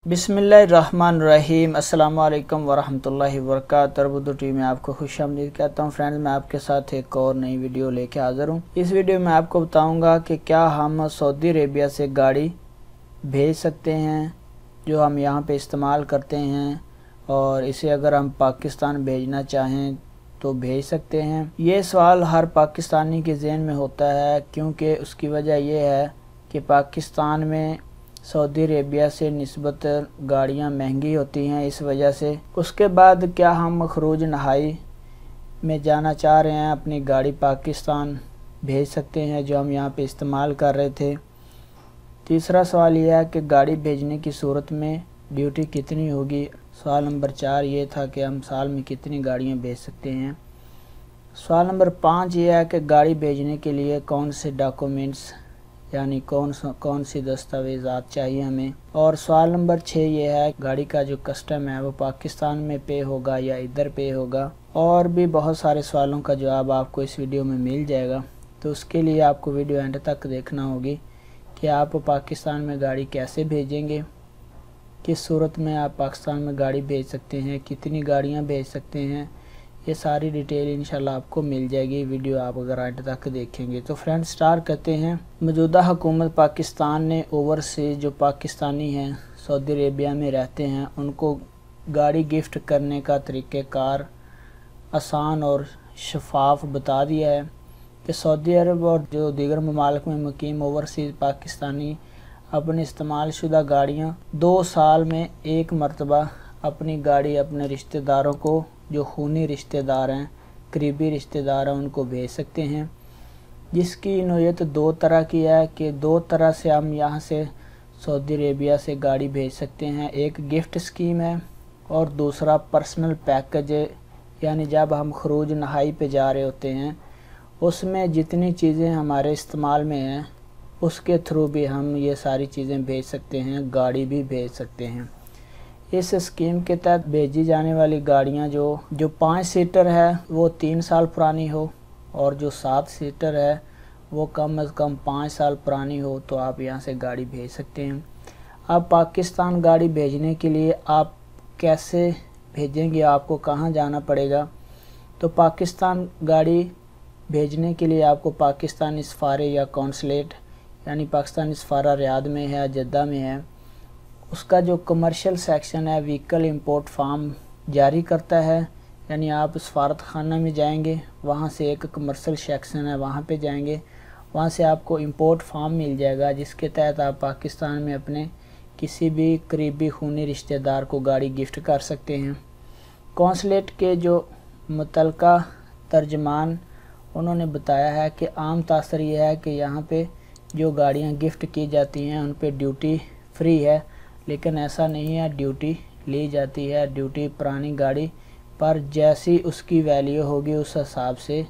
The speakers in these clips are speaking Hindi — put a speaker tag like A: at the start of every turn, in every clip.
A: बिस्मिल्लाहिर्रहमानिर्रहीम। अस्सलाम वालेकुम वरहमतुल्लाहि वबरकातुहू। तरबुद्दू टीवी में आपको खुशामदीद कहता हूँ। फ्रेंड्स, मैं आपके साथ एक और नई वीडियो लेके हाज़िर हूँ। इस वीडियो में आपको बताऊँगा कि क्या हम सऊदी अरेबिया से गाड़ी भेज सकते हैं जो हम यहाँ पे इस्तेमाल करते हैं, और इसे अगर हम पाकिस्तान भेजना चाहें तो भेज सकते हैं। ये सवाल हर पाकिस्तानी के ज़हन में होता है, क्योंकि उसकी वजह यह है कि पाकिस्तान में सऊदी अरेबिया से निस्बत गाड़ियाँ महंगी होती हैं। इस वजह से उसके बाद क्या हम खरूज नहाई में जाना चाह रहे हैं, अपनी गाड़ी पाकिस्तान भेज सकते हैं जो हम यहाँ पे इस्तेमाल कर रहे थे। तीसरा सवाल यह है कि गाड़ी भेजने की सूरत में ड्यूटी कितनी होगी। सवाल नंबर 4 ये था कि हम साल में कितनी गाड़ियाँ भेज सकते हैं। सवाल नंबर 5 ये है कि गाड़ी भेजने के लिए कौन से डॉक्यूमेंट्स यानी कौन सी दस्तावेज़ात चाहिए हमें। और सवाल नंबर 6 ये है गाड़ी का जो कस्टम है वो पाकिस्तान में पे होगा या इधर पे होगा। और भी बहुत सारे सवालों का जवाब आपको इस वीडियो में मिल जाएगा, तो उसके लिए आपको वीडियो एंड तक देखना होगी कि आप पाकिस्तान में गाड़ी कैसे भेजेंगे, किस सूरत में आप पाकिस्तान में गाड़ी भेज सकते हैं, कितनी गाड़ियाँ भेज सकते हैं। ये सारी डिटेल इंशाल्लाह आपको मिल जाएगी वीडियो आप अगर एंड तक देखेंगे। तो फ्रेंड्स, स्टार्ट करते हैं। मौजूदा हुकूमत पाकिस्तान ने ओवरसीज जो पाकिस्तानी हैं सऊदी अरेबिया में रहते हैं उनको गाड़ी गिफ्ट करने का तरीक़ेकार आसान और शफाफ बता दिया है कि सऊदी अरब और जो दीगर ममालिक में मुकीम ओवरसीज पाकिस्तानी अपनी इस्तेमाल शुदा गाड़ियाँ 2 साल में एक मरतबा अपनी गाड़ी अपने रिश्तेदारों को, जो खूनी रिश्तेदार हैं, करीबी रिश्तेदार हैं, उनको भेज सकते हैं। जिसकी नौयत 2 तरह की है कि 2 तरह से हम यहाँ से सऊदी अरेबिया से गाड़ी भेज सकते हैं। एक गिफ्ट स्कीम है और दूसरा पर्सनल पैकेज, यानी जब हम खरूज नहाई पे जा रहे होते हैं उसमें जितनी चीज़ें हमारे इस्तेमाल में हैं उसके थ्रू भी हम ये सारी चीज़ें भेज सकते हैं, गाड़ी भी भेज सकते हैं। इस स्कीम के तहत भेजी जाने वाली गाड़ियां जो 5 सीटर है वो 3 साल पुरानी हो, और जो 7 सीटर है वो कम से कम 5 साल पुरानी हो, तो आप यहां से गाड़ी भेज सकते हैं। अब पाकिस्तान गाड़ी भेजने के लिए आप कैसे भेजेंगे, आपको कहां जाना पड़ेगा। तो पाकिस्तान गाड़ी भेजने के लिए आपको पाकिस्तानी सफारे या कौंसलेट, यानी पाकिस्तानी सफारा रियाद में है, जद्दा में है, उसका जो कमर्शियल सेक्शन है व्हीकल इंपोर्ट फार्म जारी करता है। यानी आप सफारत खाना में जाएंगे, वहाँ से एक कमर्शियल सेक्शन है, वहाँ पे जाएंगे, वहाँ से आपको इंपोर्ट फार्म मिल जाएगा जिसके तहत आप पाकिस्तान में अपने किसी भी करीबी खूनी रिश्तेदार को गाड़ी गिफ्ट कर सकते हैं। कौंसलेट के जो मुतलका तर्जमान उन्होंने बताया है कि आम तासर यह है कि यहाँ पे जो गाड़ियाँ गिफ्ट की जाती हैं उन पे ड्यूटी फ्री है, लेकिन ऐसा नहीं है, ड्यूटी ली जाती है। ड्यूटी पुरानी गाड़ी पर जैसी उसकी वैल्यू होगी उस हिसाब से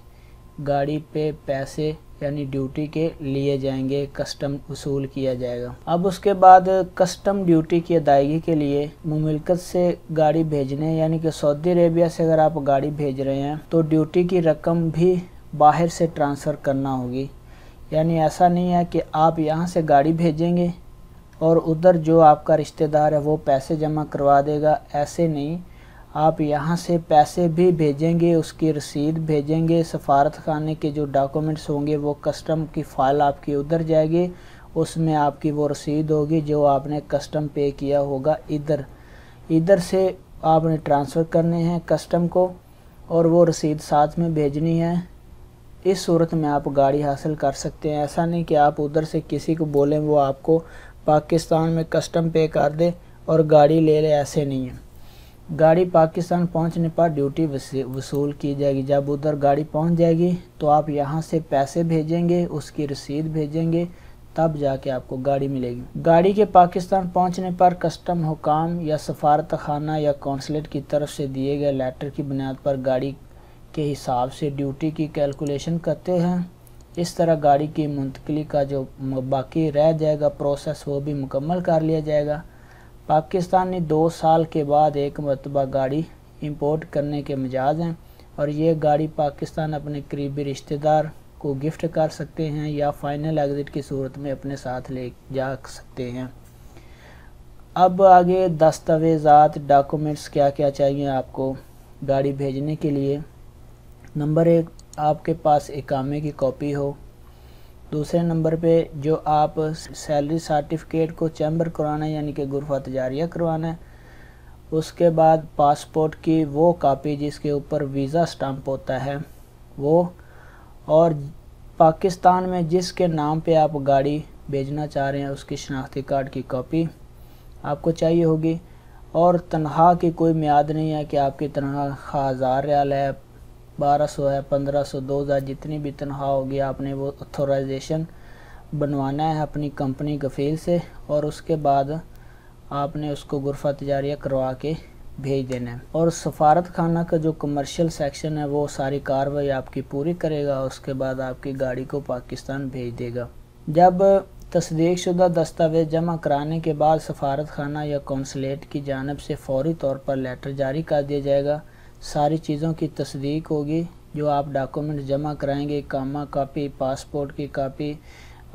A: गाड़ी पे पैसे यानी ड्यूटी के लिए जाएंगे, कस्टम वसूल किया जाएगा। अब उसके बाद कस्टम ड्यूटी की अदायगी के लिए मुमलिकत से गाड़ी भेजने, यानी कि सऊदी अरेबिया से अगर आप गाड़ी भेज रहे हैं तो ड्यूटी की रकम भी बाहर से ट्रांसफ़र करना होगी। यानी ऐसा नहीं है कि आप यहाँ से गाड़ी भेजेंगे और उधर जो आपका रिश्तेदार है वो पैसे जमा करवा देगा, ऐसे नहीं। आप यहाँ से पैसे भी भेजेंगे, उसकी रसीद भेजेंगे, सफारत खाने के जो डॉक्यूमेंट्स होंगे वो कस्टम की फ़ाइल आपकी उधर जाएगी, उसमें आपकी वो रसीद होगी जो आपने कस्टम पे किया होगा। इधर से आपने ट्रांसफ़र करने हैं कस्टम को और वो रसीद साथ में भेजनी है। इस सूरत में आप गाड़ी हासिल कर सकते हैं। ऐसा नहीं कि आप उधर से किसी को बोलें वो आपको पाकिस्तान में कस्टम पे कर दे और गाड़ी ले ले, ऐसे नहीं है। गाड़ी पाकिस्तान पहुंचने पर ड्यूटी वसूल की जाएगी। जब उधर गाड़ी पहुंच जाएगी तो आप यहां से पैसे भेजेंगे, उसकी रसीद भेजेंगे, तब जाके आपको गाड़ी मिलेगी। गाड़ी के पाकिस्तान पहुंचने पर कस्टम हुकाम या सफारत खाना या कौंसलेट की तरफ से दिए गए लेटर की बुनियाद पर गाड़ी के हिसाब से ड्यूटी की कैलकुलेशन करते हैं। इस तरह गाड़ी की मुंतकली का जो बाकी रह जाएगा प्रोसेस वो भी मुकम्मल कर लिया जाएगा। पाकिस्तान ने 2 साल के बाद एक मरतबा गाड़ी इंपोर्ट करने के मिजाज हैं, और ये गाड़ी पाकिस्तान अपने करीबी रिश्तेदार को गिफ्ट कर सकते हैं या फाइनल एग्ज़िट की सूरत में अपने साथ ले जा सकते हैं। अब आगे दस्तावेज़ात डॉक्यूमेंट्स क्या क्या चाहिए आपको गाड़ी भेजने के लिए। नंबर 1, आपके पास इकामे की कॉपी हो। दूसरे नंबर पे जो आप सैलरी सर्टिफिकेट को चैम्बर करवाना है यानी कि गुरफा तजारिया करवाना है। उसके बाद पासपोर्ट की वो कापी जिसके ऊपर वीज़ा स्टैंप होता है वो, और पाकिस्तान में जिसके नाम पे आप गाड़ी भेजना चाह रहे हैं उसकी शनाख्ती कार्ड की कॉपी आपको चाहिए होगी। और तनख्वाह की कोई मियाद नहीं है कि आपकी तनख्वाह 1000 रियाल है, 1200 है, 1500, 2000, जितनी भी तनख्वाह होगी आपने वो ऑथोराइजेशन बनवाना है अपनी कंपनी कफील से, और उसके बाद आपने उसको गुरफा तजारिया करवा के भेज देना है। और सफारत खाना का जो कमर्शियल सेक्शन है वो सारी कार्रवाई आपकी पूरी करेगा, उसके बाद आपकी गाड़ी को पाकिस्तान भेज देगा। जब तस्दीक शुदा दस्तावेज़ जमा कराने के बाद सफारत खाना या कौंसलेट की जानिब से फ़ौरी तौर पर लेटर जारी कर दिया जाएगा। सारी चीज़ों की तस्दीक होगी, जो आप डॉक्यूमेंट जमा कराएंगे, इकामा कापी, पासपोर्ट की कापी,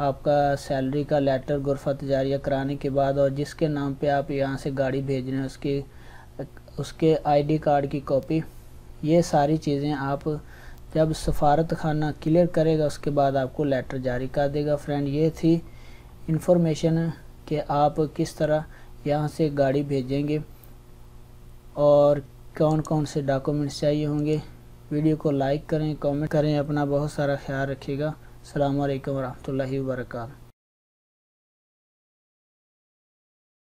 A: आपका सैलरी का लेटर गुरफा तजारिया कराने के बाद, और जिसके नाम पे आप यहाँ से गाड़ी भेज रहे हैं उसके आईडी कार्ड की कॉपी। ये सारी चीज़ें आप जब सफारत खाना क्लियर करेगा उसके बाद आपको लेटर जारी कर देगा। फ्रेंड, ये थी इंफॉर्मेशन कि आप किस तरह यहाँ से गाड़ी भेजेंगे और कौन कौन से डॉक्यूमेंट्स चाहिए होंगे। वीडियो को लाइक करें, कमेंट करें, अपना बहुत सारा ख्याल रखिएगा। अस्सलाम वालेकुम रहमतुल्लाहि व बरकातहू।